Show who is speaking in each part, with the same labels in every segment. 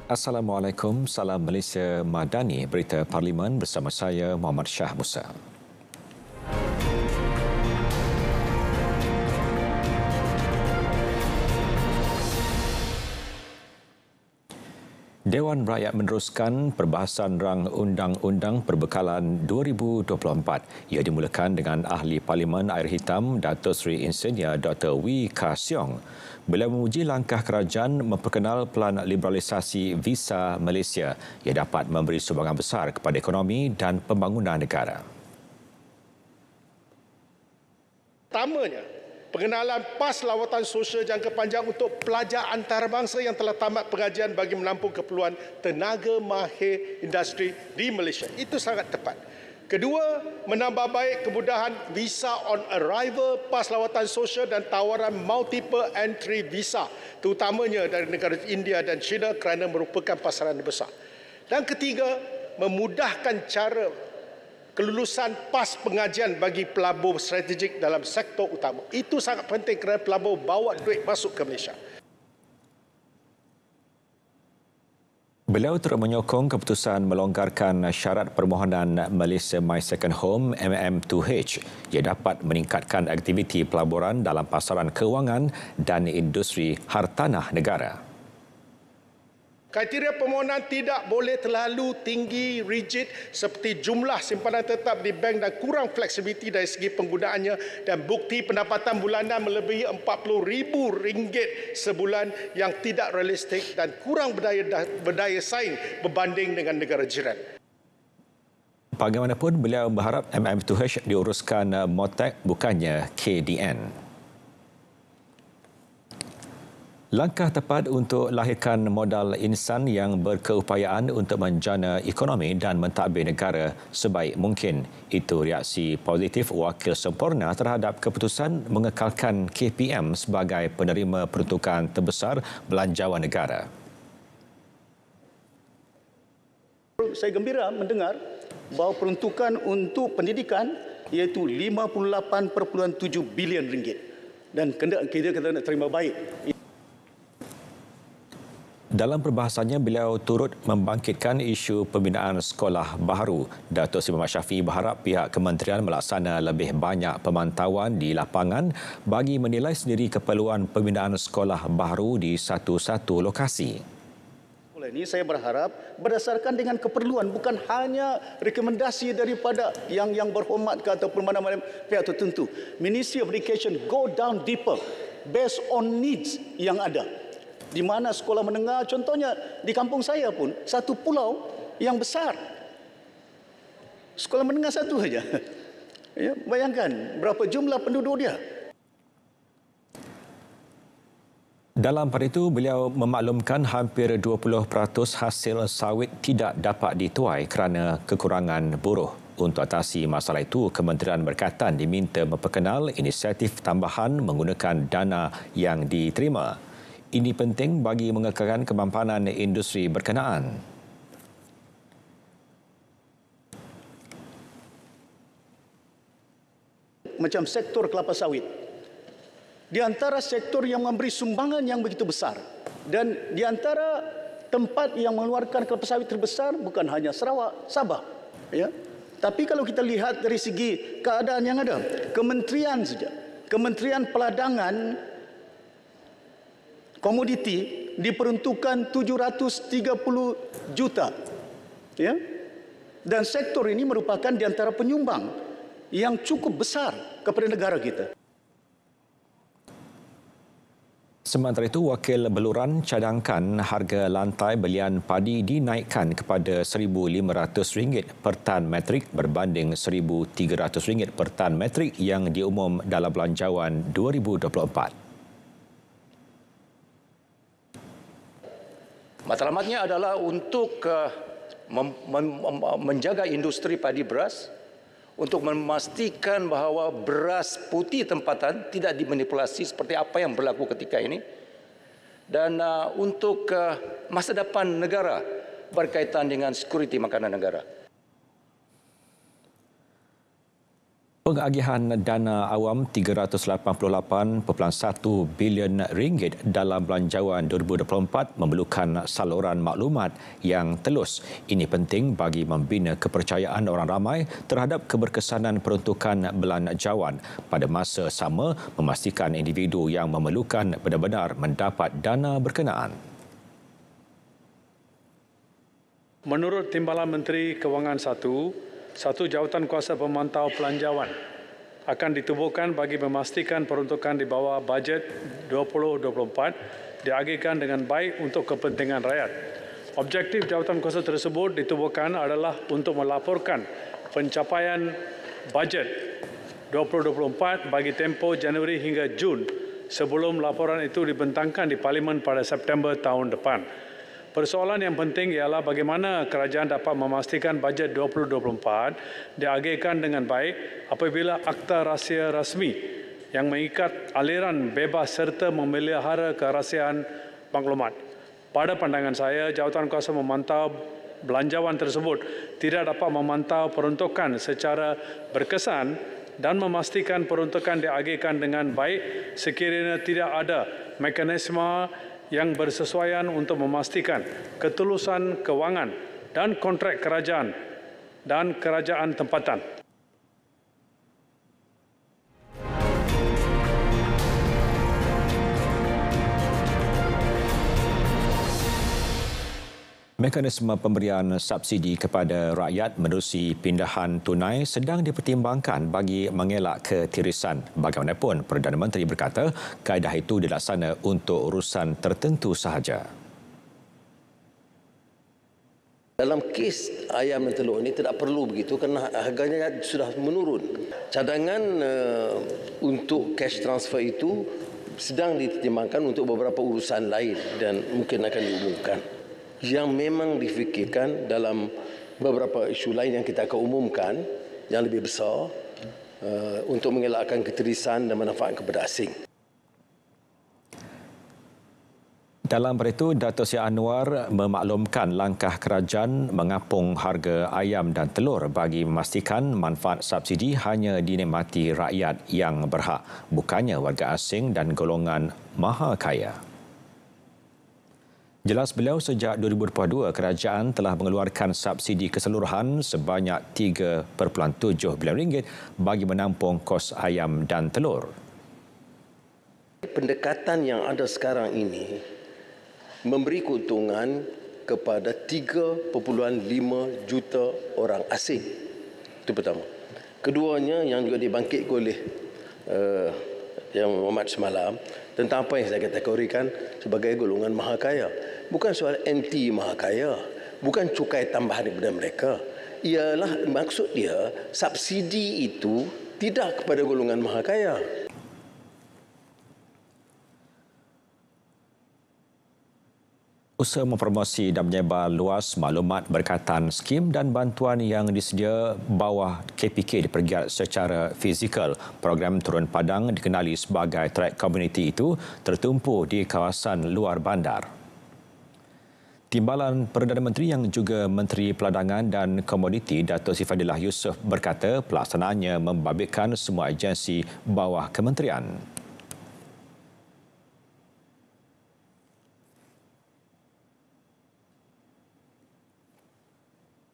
Speaker 1: Assalamualaikum, salam Malaysia Madani, berita Parlimen bersama saya Muhammad Shah Musa. Dewan Rakyat meneruskan perbahasan rang Undang-Undang Perbekalan 2024. Ia dimulakan dengan Ahli Parlimen Air Hitam Dato' Seri Insinyur Dr. Wee Ka Siong. Beliau memuji langkah kerajaan memperkenal pelan liberalisasi visa Malaysia yang dapat memberi sumbangan besar kepada ekonomi dan pembangunan negara.
Speaker 2: Pertamanya, pengenalan PAS lawatan sosial jangka panjang untuk pelajar antarabangsa yang telah tamat pengajian bagi menampung keperluan tenaga mahir industri di Malaysia. Itu sangat tepat. Kedua, menambah baik kemudahan visa on arrival, PAS lawatan sosial dan tawaran multiple entry visa, terutamanya dari negara India dan China kerana merupakan pasaran besar. Dan ketiga, memudahkan cara kelulusan PAS pengajian bagi pelabur strategik dalam sektor utama. Itu sangat penting kerana pelabur bawa duit masuk ke Malaysia.
Speaker 1: Beliau turut menyokong keputusan melonggarkan syarat permohonan Malaysia My Second Home MM2H yang dapat meningkatkan aktiviti pelaburan dalam pasaran kewangan dan industri hartanah negara.
Speaker 2: Kriteria permohonan tidak boleh terlalu tinggi, rigid seperti jumlah simpanan tetap di bank dan kurang fleksibiliti dari segi penggunaannya dan bukti pendapatan bulanan melebihi RM40,000 sebulan yang tidak realistik dan kurang berdaya saing berbanding dengan negara jiran.
Speaker 1: Bagaimanapun, beliau berharap MM2H diuruskan MOTEC bukannya KDN. Langkah tepat untuk lahirkan modal insan yang berkeupayaan untuk menjana ekonomi dan mentadbir negara sebaik mungkin. Itu reaksi positif Wakil Sempurna terhadap keputusan mengekalkan KPM sebagai penerima peruntukan terbesar belanjawan negara.
Speaker 3: Saya gembira mendengar bahawa peruntukan untuk pendidikan iaitu RM58.7 bilion dan kita nak terima baik.
Speaker 1: Dalam perbahasannya, beliau turut membangkitkan isu pembinaan sekolah baharu. Datuk Seri Muhammad Syafiee berharap pihak kementerian melaksana lebih banyak pemantauan di lapangan bagi menilai sendiri keperluan pembinaan sekolah baharu di satu-satu lokasi.
Speaker 3: Ini saya berharap berdasarkan dengan keperluan, bukan hanya rekomendasi daripada yang berhormat ke ataupun mana-mana pihak tertentu. Ministry of Education go down deeper based on needs yang ada. Di mana sekolah menengah, contohnya di kampung saya pun, satu pulau yang besar. Sekolah menengah satu saja. Ya, bayangkan berapa jumlah penduduk dia.
Speaker 1: Dalam pada itu, beliau memaklumkan hampir 20% hasil sawit tidak dapat dituai kerana kekurangan buruh. Untuk atasi masalah itu, Kementerian Berkaitan diminta memperkenal inisiatif tambahan menggunakan dana yang diterima. Ini penting bagi mengekalkan kemampanan industri berkenaan.
Speaker 3: Macam sektor kelapa sawit. Di antara sektor yang memberi sumbangan yang begitu besar. Dan di antara tempat yang mengeluarkan kelapa sawit terbesar bukan hanya Sarawak, Sabah. Ya. Tapi kalau kita lihat dari segi keadaan yang ada, kementerian saja. Kementerian Peladangan komoditi diperuntukkan 730 juta. Ya. Dan sektor ini merupakan di antara penyumbang yang cukup besar kepada negara kita.
Speaker 1: Sementara itu, Wakil Beluran cadangkan harga lantai belian padi dinaikkan kepada RM1,500 per tan metrik berbanding RM1,300 per tan metrik yang diumum dalam belanjawan 2024.
Speaker 4: Matlamatnya adalah untuk menjaga industri padi beras, untuk memastikan bahawa beras putih tempatan tidak dimanipulasi seperti apa yang berlaku ketika ini, dan untuk masa depan negara berkaitan dengan sekuriti makanan negara.
Speaker 1: Pengagihan dana awam RM388.1 bilion dalam Belanjawan 2024 memerlukan saluran maklumat yang telus. Ini penting bagi membina kepercayaan orang ramai terhadap keberkesanan peruntukan belanjawan. Pada masa sama, memastikan individu yang memerlukan benar-benar mendapat dana berkenaan.
Speaker 5: Menurut Timbalan Menteri Kewangan satu jawatan kuasa pemantau pelanjawan akan ditubuhkan bagi memastikan peruntukan di bawah bajet 2024 diagihkan dengan baik untuk kepentingan rakyat. Objektif jawatan kuasa tersebut ditubuhkan adalah untuk melaporkan pencapaian bajet 2024 bagi tempoh Januari hingga Jun sebelum laporan itu dibentangkan di Parlimen pada September tahun depan. Persoalan yang penting ialah bagaimana kerajaan dapat memastikan bajet 2024 diagihkan dengan baik apabila akta rahsia rasmi yang mengikat aliran bebas serta memelihara kerahsiaan maklumat. Pada pandangan saya, jawatan kuasa memantau belanjawan tersebut tidak dapat memantau peruntukan secara berkesan dan memastikan peruntukan diagihkan dengan baik sekiranya tidak ada mekanisme yang bersesuaian untuk memastikan ketulusan kewangan dan kontrak kerajaan dan kerajaan tempatan.
Speaker 1: Mekanisme pemberian subsidi kepada rakyat menerusi pindahan tunai sedang dipertimbangkan bagi mengelak ketirisan. Bagaimanapun, Perdana Menteri berkata kaedah itu dilaksana untuk urusan tertentu sahaja.
Speaker 6: Dalam kes ayam dan telur ini tidak perlu begitu kerana harganya sudah menurun. Cadangan untuk cash transfer itu sedang dipertimbangkan untuk beberapa urusan lain dan mungkin akan diumumkan. Yang memang difikirkan dalam beberapa isu lain yang kita akan umumkan yang lebih besar untuk mengelakkan ketirisan dan manfaat kepada asing.
Speaker 1: Dalam pada itu, Dato' Seri Anwar memaklumkan langkah kerajaan mengapung harga ayam dan telur bagi memastikan manfaat subsidi hanya dinikmati rakyat yang berhak, bukannya warga asing dan golongan maha kaya. Jelas beliau, sejak 2022, kerajaan telah mengeluarkan subsidi keseluruhan sebanyak RM3.7 bilion bagi menampung kos ayam dan telur.
Speaker 6: Pendekatan yang ada sekarang ini memberi keuntungan kepada 3.5 juta orang asing. Itu pertama. Keduanya yang juga dibangkitkan oleh Yang Muhammad semalam tentang apa yang saya kategorikan sebagai golongan maha kaya. Bukan soal anti maha kaya, bukan cukai tambahan kepada mereka. Ialah maksud dia subsidi itu tidak kepada golongan maha kaya.
Speaker 1: Usaha mempromosi dan menyebar luas maklumat berkaitan skim dan bantuan yang disedia bawah KPK dipergiat secara fizikal. Program Turun Padang dikenali sebagai track community itu tertumpu di kawasan luar bandar. Timbalan Perdana Menteri yang juga Menteri Peladangan dan Komoditi Dato' Sri Fadilah Yusof berkata pelaksanaannya membabitkan semua agensi bawah kementerian.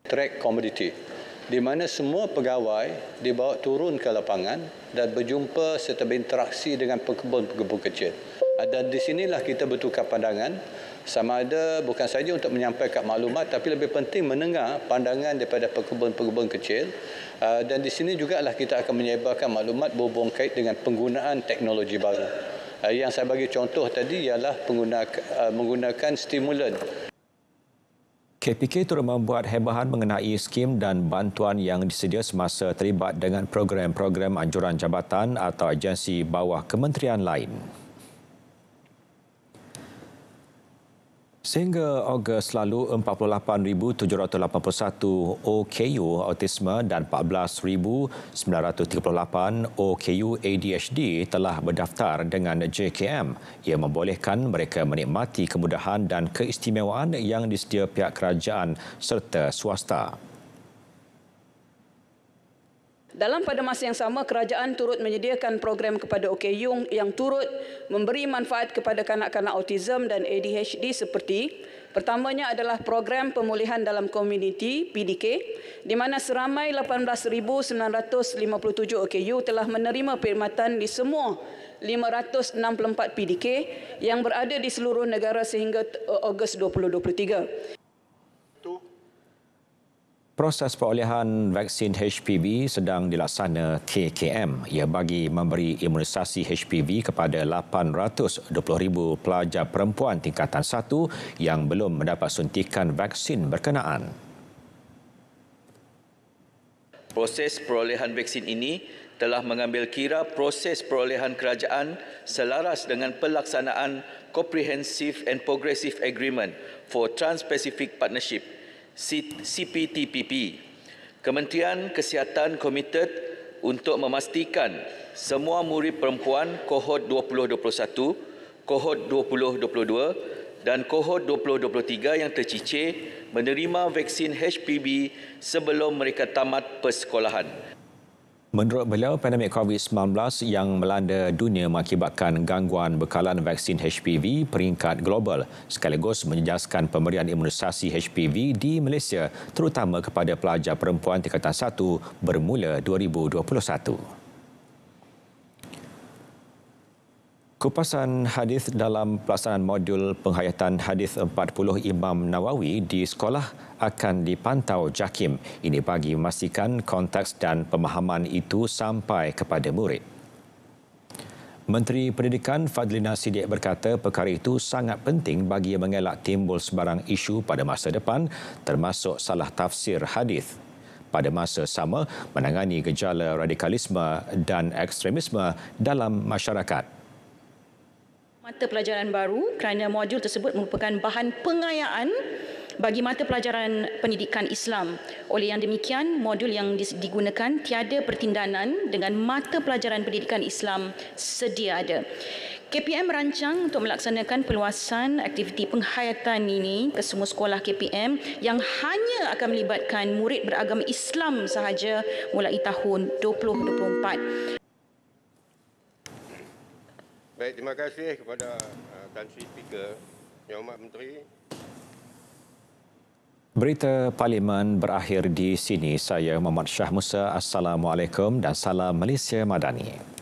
Speaker 7: Track commodity, di mana semua pegawai dibawa turun ke lapangan dan berjumpa serta berinteraksi dengan pekebun-pekebun kecil. Dan di sinilah kita bertukar pandangan, sama ada bukan saja untuk menyampaikan maklumat tapi lebih penting mendengar pandangan daripada pekebun-pekebun kecil. Dan di sini jugalah kita akan menyebarkan maklumat berhubung kait dengan penggunaan teknologi baru. Yang saya bagi contoh tadi ialah menggunakan stimulan.
Speaker 1: KPK turut membuat hebahan mengenai skim dan bantuan yang disedia semasa terlibat dengan program-program anjuran jabatan atau agensi bawah kementerian lain. Sehingga Ogos lalu, 48,781 OKU autisme dan 14,938 OKU ADHD telah berdaftar dengan JKM. Ia membolehkan mereka menikmati kemudahan dan keistimewaan yang disedia pihak kerajaan serta swasta.
Speaker 8: Dalam pada masa yang sama, kerajaan turut menyediakan program kepada OKU yang turut memberi manfaat kepada kanak-kanak autism dan ADHD seperti pertamanya adalah program pemulihan dalam komuniti PDK di mana seramai 18,957 OKU telah menerima perkhidmatan di semua 564 PDK yang berada di seluruh negara sehingga Ogos 2023.
Speaker 1: Proses perolehan vaksin HPV sedang dilaksana KKM. Ia bagi memberi imunisasi HPV kepada 820,000 pelajar perempuan tingkatan 1 yang belum mendapat suntikan vaksin berkenaan.
Speaker 9: Proses perolehan vaksin ini telah mengambil kira proses perolehan kerajaan selaras dengan pelaksanaan Comprehensive and Progressive Agreement for Trans-Pacific Partnership CPTPP. Kementerian Kesihatan komited untuk memastikan semua murid perempuan kohort 2021, kohort 2022 dan kohort 2023 yang tercicir menerima vaksin HPV sebelum mereka tamat persekolahan.
Speaker 1: Menurut beliau, pandemik COVID-19 yang melanda dunia mengakibatkan gangguan bekalan vaksin HPV peringkat global sekaligus menjejaskan pemberian imunisasi HPV di Malaysia terutama kepada pelajar perempuan tingkatan 1 bermula 2021. Kupasan hadis dalam pelaksanaan modul penghayatan hadis 40 Imam Nawawi di sekolah akan dipantau JAKIM. Ini bagi memastikan konteks dan pemahaman itu sampai kepada murid. Menteri Pendidikan Fadlina Siddiq berkata perkara itu sangat penting bagi mengelak timbul sebarang isu pada masa depan termasuk salah tafsir hadis. Pada masa sama, menangani gejala radikalisme dan ekstremisme dalam masyarakat.
Speaker 10: Mata pelajaran baru kerana modul tersebut merupakan bahan pengayaan bagi mata pelajaran pendidikan Islam. Oleh yang demikian, modul yang digunakan tiada pertindanan dengan mata pelajaran pendidikan Islam sedia ada. KPM merancang untuk melaksanakan perluasan aktiviti penghayatan ini ke semua sekolah KPM yang hanya akan melibatkan murid beragama Islam sahaja mulai tahun 2024.
Speaker 11: Baik, terima kasih kepada Tan Sri Speaker, Yang Hormat Menteri.
Speaker 1: Berita Parlimen berakhir di sini. Saya Muhammad Shah Musa. Assalamualaikum dan salam Malaysia Madani.